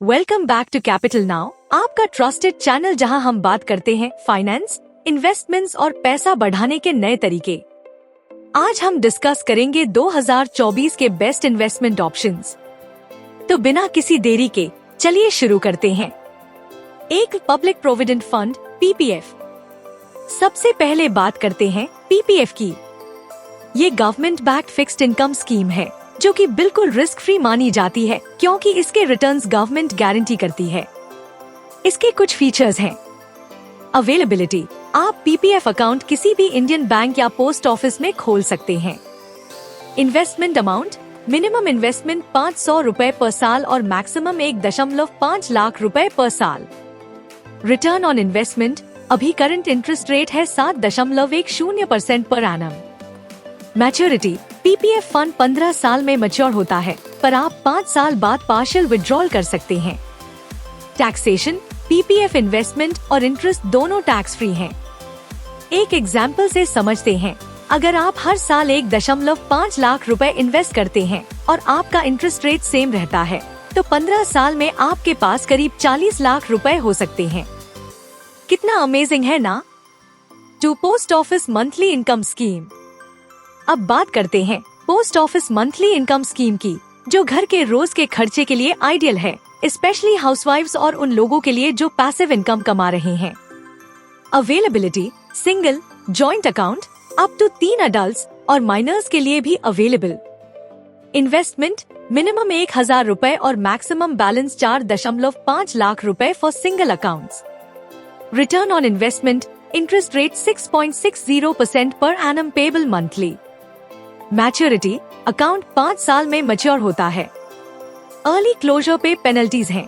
Welcome back to Capital Now, आपका trusted channel जहां हम बात करते हैं फाइनेंस, इन्वेस्टमेंट्स और पैसा बढ़ाने के नए तरीके। आज हम डिस्कस करेंगे 2024 के बेस्ट इन्वेस्टमेंट ऑप्शंस। तो बिना किसी देरी के चलिए शुरू करते हैं। एक पब्लिक प्रोविडेंट फंड पीपीएफ। सबसे पहले बात करते हैं पीपीएफ की। ये government backed fixed income scheme है जो कि बिल्कुल रिस्क फ्री मानी जाती है क्योंकि इसके रिटर्न्स गवर्नमेंट गारंटी करती है। इसके कुछ फीचर्स हैं। अवेलेबिलिटी, आप पीपीएफ अकाउंट किसी भी इंडियन बैंक या पोस्ट ऑफिस में खोल सकते हैं। इन्वेस्टमेंट अमाउंट, मिनिमम इन्वेस्टमेंट 500 रुपए पर साल और मैक्सिमम 1.5 लाख रुपए पर साल। रिटर्न ऑन इन्वेस्टमेंट, अभी करंट इंटरेस्ट रेट है 7.10% per annum. Maturity, PPF fund 15 साल में मैच्योर होता है पर आप 5 साल बाद पार्शियल विड्रॉल कर सकते हैं। टैक्सेशन, पीपीएफ इन्वेस्टमेंट और इंटरेस्ट दोनों टैक्स फ्री हैं। एक एग्जाम्पल से समझते हैं। अगर आप हर साल 1.5 लाख रुपए इन्वेस्ट करते हैं और आपका इंटरेस्ट रेट सेम रहता है तो 15 साल में आपके पास करीब 40 लाख रुपए हो सकते हैं। कितना अमेजिंग है ना। Two post office monthly income scheme. अब बात करते हैं post office monthly income scheme की, जो घर के रोज के खर्चे के लिए आइडियल है, स्पेशली हाउसवाइफ्स और उन लोगों के लिए जो पैसिव इनकम कमा रहे हैं। Availability, single, joint account, up to 3 adults और माइनर्स के लिए भी अवेलेबल। इन्वेस्टमेंट, मिनिमम 1000 रुपए और मैक्सिमम बैलेंस 4.5 लाख रुपए for single accounts. Return on investment, interest rate 6.60% per annum payable monthly. Maturity, account 5 साल में मैच्योर होता है। अर्ली क्लोजर पे पेनल्टीज हैं।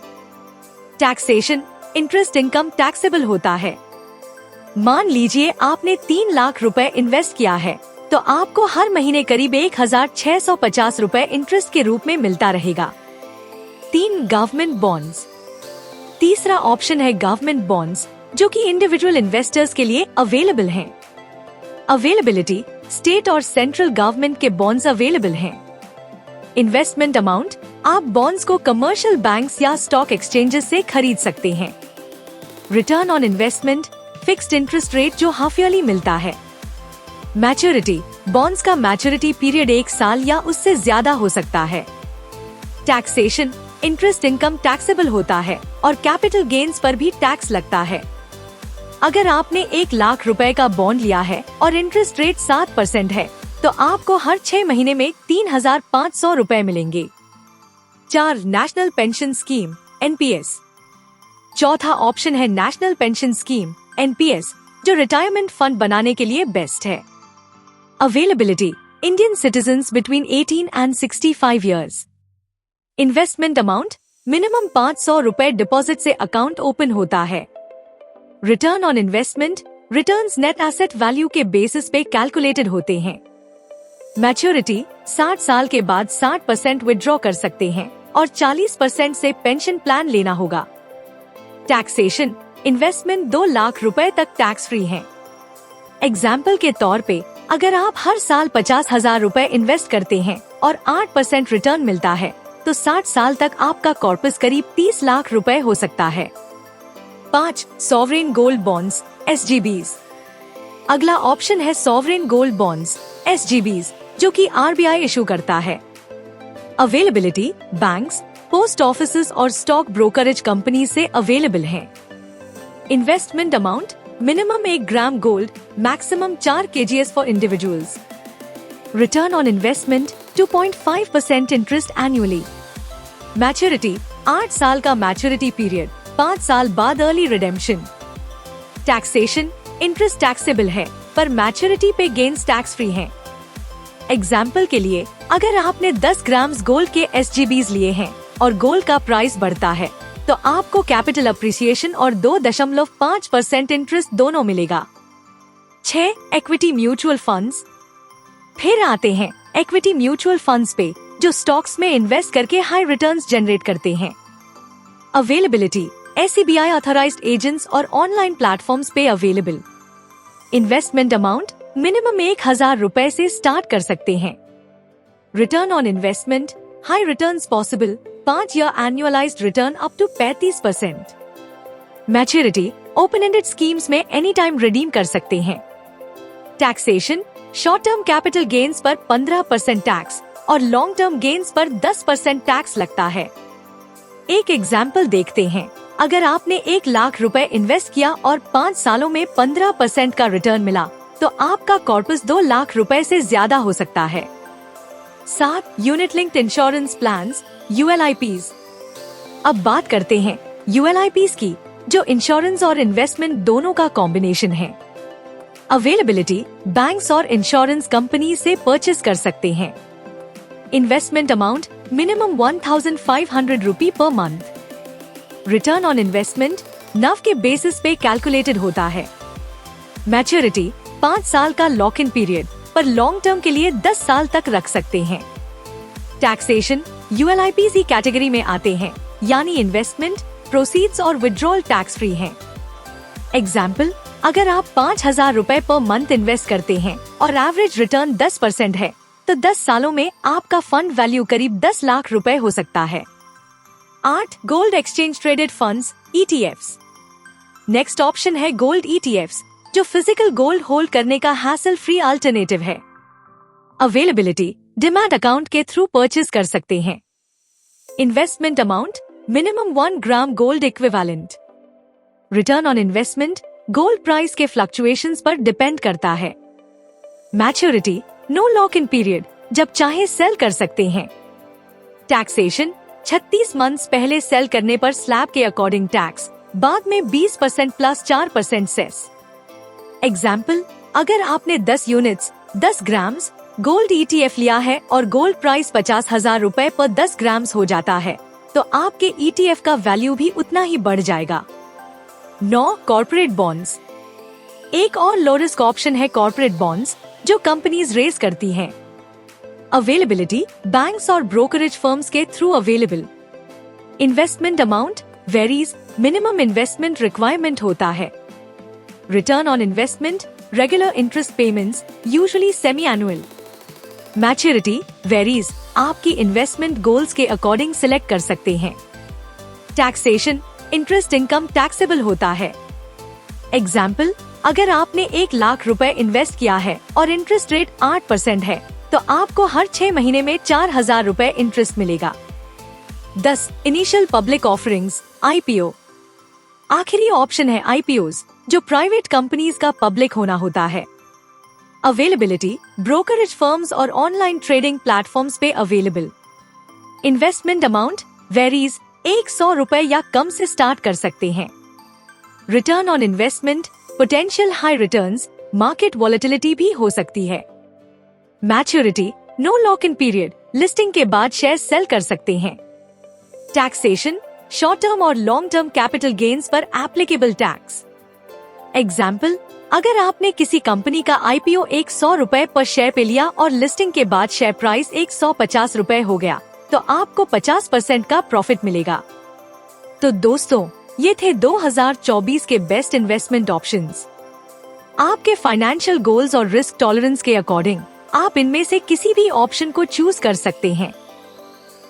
टैक्सेशन, इंटरेस्ट इनकम टैक्सेबल होता है। मान लीजिए आपने 3 लाख रुपए इन्वेस्ट किया है तो आपको हर महीने करीब 1650 रुपए इंटरेस्ट के रूप में मिलता रहेगा। 3 गवर्नमेंट बॉन्ड्स। तीसरा ऑप्शन है गवर्नमेंट बॉन्ड्स, जो कि इंडिविजुअल इन्वेस्टर्स के लिए अवेलेबल हैं। अवेलेबिलिटी, स्टेट और सेंट्रल गवर्नमेंट के बॉन्ड्स अवेलेबल हैं। इन्वेस्टमेंट अमाउंट, आप बॉन्ड्स को कमर्शियल बैंक्स या स्टॉक एक्सचेंजेस से खरीद सकते हैं। Return on investment, fixed interest rate जो हाफ ईयरली मिलता है। मैच्योरिटी, बॉन्ड्स का मैच्योरिटी पीरियड 1 साल या उससे ज्यादा हो सकता है। टैक्सेशन, इंटरेस्ट इनकम टैक्सेबल होता है और कैपिटल गेन्स पर भी टैक्स लगता है। अगर आपने 1 लाख रुपए का बॉन्ड लिया है और इंटरेस्ट रेट 7% है तो आपको हर 6 महीने में 3500 रुपए मिलेंगे। 4 नेशनल पेंशन स्कीम एनपीएस। चौथा ऑप्शन है नेशनल पेंशन स्कीम एनपीएस, जो रिटायरमेंट फंड बनाने के लिए बेस्ट है। Availability, Indian citizens between 18 and 65 years. Investment amount, minimum 500 रुपए डिपॉजिट से अकाउंट ओपन होता है। Return on investment, returns net asset value के बेसिस पे कैलकुलेटेड होते हैं। मैच्योरिटी, 60 साल के बाद 60% विड्रॉ कर सकते हैं और 40% से पेंशन प्लान लेना होगा। टैक्सेशन, इन्वेस्टमेंट 2 लाख रुपए तक टैक्स फ्री है। एग्जाम्पल के तौर पे अगर आप हर साल 50,000 रुपए इन्वेस्ट करते हैं और 8% रिटर्न मिलता है तो 60 साल तक आपका कॉर्पस करीब 30 लाख रुपए हो सकता है। 5 सॉवरेन गोल्ड बॉन्ड्स एसजीबीज। अगला ऑप्शन है सॉवरेन गोल्ड बॉन्ड्स एसजीबीज, जो कि आरबीआई इशू करता है। अवेलेबिलिटी, बैंक्स, पोस्ट ऑफिसेज और स्टॉक ब्रोकरेज कंपनी से अवेलेबल हैं। Investment amount, minimum 1 gram gold, maximum 4 kgs for individuals. Return on investment, 2.5% interest annually. Maturity, 8 साल का मैच्योरिटी पीरियड, 5 साल बाद early redemption. Taxation, interest taxable है पर मैच्योरिटी पे गेन्स टैक्स फ्री हैं। एग्जाम्पल के लिए अगर आपने 10 ग्राम्स गोल्ड के एसजीबीज लिए हैं और गोल्ड का प्राइस बढ़ता है तो आपको कैपिटल अप्रिसिएशन और 2.5% इंटरेस्ट दोनों मिलेगा। 6 इक्विटी म्यूचुअल फंड्स। फिर आते हैं इक्विटी म्यूचुअल फंड्स पे, जो स्टॉक्स में इन्वेस्ट करके हाई रिटर्न्स जनरेट करते हैं। अवेलेबिलिटी, एसबीआई ऑथराइज्ड एजेंट्स और ऑनलाइन प्लेटफॉर्म्स पे अवेलेबल। इन्वेस्टमेंट अमाउंट, मिनिमम 1000 रुपए से स्टार्ट कर सकते हैं। Return on investment, high returns possible 5 year annualised return up to 35%। Maturity, open ended schemes में एनी टाइम रिडीम कर सकते हैं। Taxation, short term capital gains पर 15% टैक्स और लॉन्ग टर्म गेन्स पर 10% टैक्स लगता है। एक एग्जाम्पल देखते हैं। अगर आपने 1 लाख रुपए इन्वेस्ट किया और 5 सालों में 15% का रिटर्न मिला तो आपका कॉर्पस 2 लाख रुपए से ज्यादा हो सकता है। 7 unit linked insurance plans ULIPs। अब बात करते हैं ULIPs की, जो इंश्योरेंस और इन्वेस्टमेंट दोनों का कॉम्बिनेशन है। अवेलेबिलिटी, बैंक्स और इंश्योरेंस कंपनी से परचेज कर सकते हैं। Investment amount minimum 1500 rupee per month. Return on investment NAV के बेसिस पे कैलकुलेटेड होता है। मैच्योरिटी, 5 साल का लॉक इन पीरियड, पर लॉन्ग टर्म के लिए 10 साल तक रख सकते हैं। टैक्सेशन, ULIPs ही कैटेगरी में आते हैं, यानी इन्वेस्टमेंट, प्रोसीड्स और विड्रॉल टैक्स फ्री हैं। एग्जाम्पल, अगर आप 5000 रुपए पर मंथ इन्वेस्ट करते हैं और एवरेज रिटर्न 10% है, तो 10 सालों में आपका फंड वैल्यू करीब 10 लाख रुपए हो सकता है। 8 gold exchange traded funds ETFs। Next option है गोल्ड ETFs, जो फिजिकल गोल्ड होल्ड करने का हैसल फ्री अल्टरनेटिव है। अवेलेबिलिटी, डिमैट अकाउंट के थ्रू परचेज कर सकते हैं। Investment amount minimum 1 gram gold equivalent. Return on investment gold price के फ्लक्चुएशंस पर डिपेंड करता है। Maturity, no lock in period, जब चाहे सेल कर सकते हैं। टैक्सेशन, 36 मंथ्स पहले सेल करने पर स्लैब के अकॉर्डिंग टैक्स, बाद में 20% प्लस 4% सेस। एग्जाम्पल, अगर आपने 10 यूनिट्स 10 ग्राम्स गोल्ड ETF लिया है और गोल्ड प्राइस 50,000 रुपए पर 10 ग्राम्स हो जाता है, तो आपके ETF का वैल्यू भी उतना ही बढ़ जाएगा। 9 कॉर्पोरेट बॉन्ड्स। एक और लो रिस्क ऑप्शन है कॉर्पोरेट बॉन्ड्स, जो कंपनीज रेज करती हैं। अवेलेबिलिटी, बैंक्स और ब्रोकरेज फर्म्स के through available. Investment amount varies, minimum investment requirement होता है। Return on investment regular interest payments, usually semi annual. Maturity varies, आपकी इन्वेस्टमेंट गोल्स के अकॉर्डिंग सिलेक्ट कर सकते हैं। टैक्सेशन, इंटरेस्ट इनकम टैक्सेबल होता है। एग्जाम्पल, अगर आपने 1 लाख रुपए इन्वेस्ट किया है और इंटरेस्ट रेट 8% है, तो आपको हर 6 महीने में 4000 रुपए इंटरेस्ट मिलेगा। 10 इनिशियल पब्लिक ऑफरिंग्स IPO। आखिरी ऑप्शन है IPOs, जो प्राइवेट कंपनीज का पब्लिक होना होता है। अवेलेबिलिटी, ब्रोकरेज फर्म्स और ऑनलाइन ट्रेडिंग प्लेटफॉर्म्स पे अवेलेबल। इन्वेस्टमेंट अमाउंट वेरीज, 100 रुपए या कम से स्टार्ट कर सकते हैं। Return on investment potential high returns, market volatility भी हो सकती है। Maturity, no lock in period, listing के बाद शेयर सेल कर सकते हैं। टैक्सेशन, शॉर्ट टर्म और लॉन्ग टर्म कैपिटल गेन्स पर एप्लीकेबल टैक्स। एग्जाम्पल, अगर आपने किसी कंपनी का IPO 100 रुपए पर शेयर पे लिया और लिस्टिंग के बाद शेयर प्राइस 150 रुपए हो गया, तो आपको 50% का प्रॉफिट मिलेगा। तो दोस्तों, ये थे 2024 के बेस्ट इन्वेस्टमेंट ऑप्शंस। आपके फाइनेंशियल गोल्स और रिस्क टॉलरेंस के अकॉर्डिंग आप इनमें से किसी भी ऑप्शन को चूज कर सकते हैं।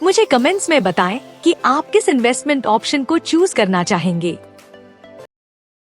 मुझे कमेंट्स में बताएं कि आप किस इन्वेस्टमेंट ऑप्शन को चूज करना चाहेंगे।